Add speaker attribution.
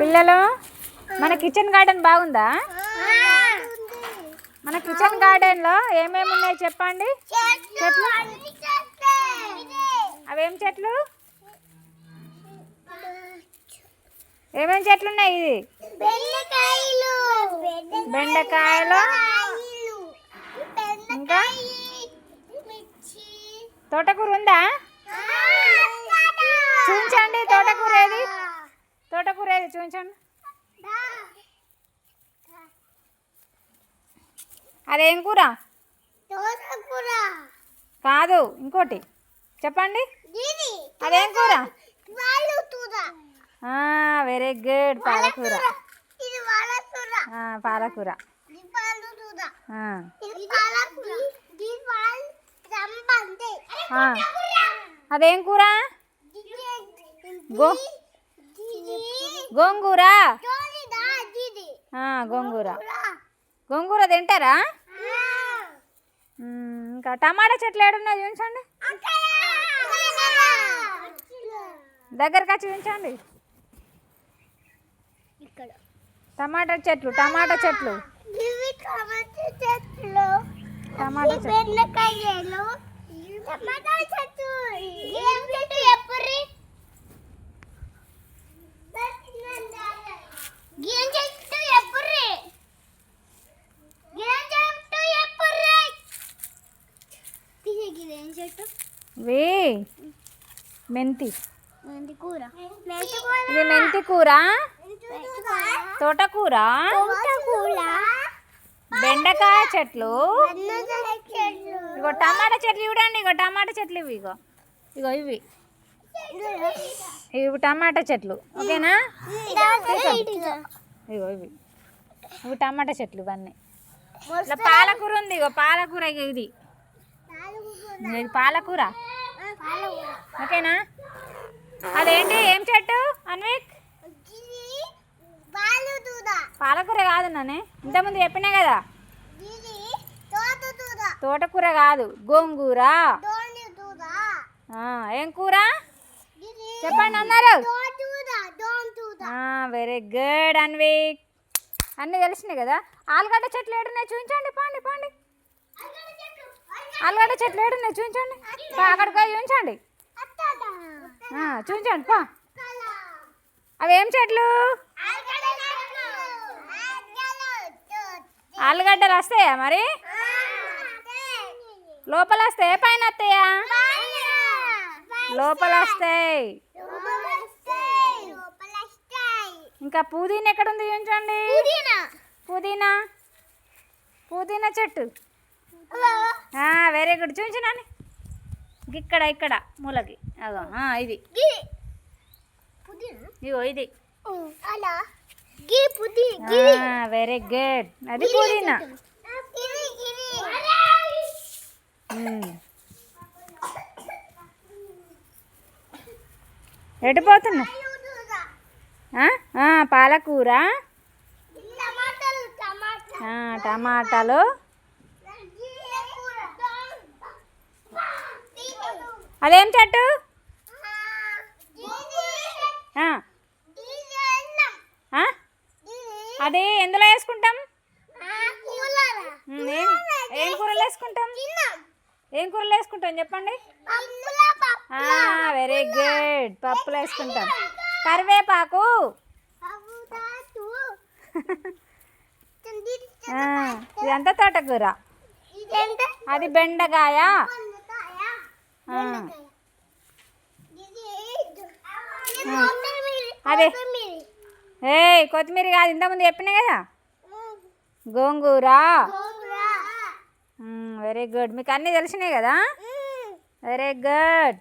Speaker 1: పిల్లలు మన kitchen garden బాగుందా? మన కిచెన్ గార్డెన్లో ఏమేమి ఉన్నాయి చెప్పండి. చెట్లు అవేం చెట్లు? ఏమేమి చెట్లు ఉన్నాయి? ఇది బెండకాయలు, ఇంకా తోటకూర ఉందా? చూపించండి. తోటకూర ఏది? తోటకూర ఏది చూపించండి. అదేం కూర? కాదు, ఇంకోటి చెప్పండి. అదేం కూర? వెరీ గుడ్, పాలకూర. పాలకూర. అదేం కూర? గోంగూర. గోంగూర. గోంగూర తింటారా? ఇంకా టమాటా చెట్లు ఏడున్నాయి చూపించండి. దగ్గరకు వచ్చి చూపించండి. టమాటా చెట్లు. టమాటా చెట్లు. టమాటా చెట్లు. మెంతి. ఇది మెంతి కూర. తోటకూర. బెండకాయ చెట్లు. ఇగో టమాటా చెట్లు చూడండి. ఇగో టమాటా చెట్లు ఇవి. ఇగో ఇగో ఇవి ఇవి టమాటా చెట్లు. ఓకేనా? ఇగో ఇవి ఇవి టమాటా చెట్లు. ఇవన్నీ ఇట్లా పాలకూర ఉంది. ఇగో పాలకూర. ఇక ఇది ఇది పాలకూర. ఓకేనా? అదేంటి? ఏం చెట్టు అన్విక్? పాలకూర కాదు నానే, ఇంతకుముందు చెప్పినా కదా. తోటకూర కాదు, గోంగూర. ఏం కూర చెప్పండి అన్నారు? Very good Anvik. అన్నీ తెలిసినాయి కదా. ఆలుగడ్డ చెట్లు ఏడున్నాయి చూపించండి. పాండి పాండి. ఆలుగడ్డ చెట్లు ఏడున్నాయి చూపించండి. అక్కడికి పోయి చూపించండి. చూపించండి పా. అవి ఏం చెట్లు? ఆలుగడ్డలు వస్తాయా మరి? లోపల వస్తాయా పైన వస్తాయా? లోపల వస్తాయి. ఇంకా పుదీనా ఎక్కడ ఉంది చూపించండి. పుదీనా. పుదీనా చెట్టు. Very good. చూపించండి. ఇక్కడ ఇక్కడ మూలకి. అదో ఇది. ఇగో ఇది. Very good. అది పుదీనా. ఎటు పోతున్నా? పాలకూర. టమాటాలు. అదేం చెట్టు? అది ఎందులో వేసుకుంటాం? ఏం కూరలు వేసుకుంటాం? ఏం కూరలు వేసుకుంటాం చెప్పండి. Very good. పప్పులు వేసుకుంటాం. కరివేపాకు. ఇదంతా తోటకూర. అది బెండకాయ. అదే కొత్తిమీర కాదు, ఇంతకుముందు చెప్పినా కదా. గోంగూర. Very good. మీకు అన్నీ తెలిసినాయి కదా. Very good.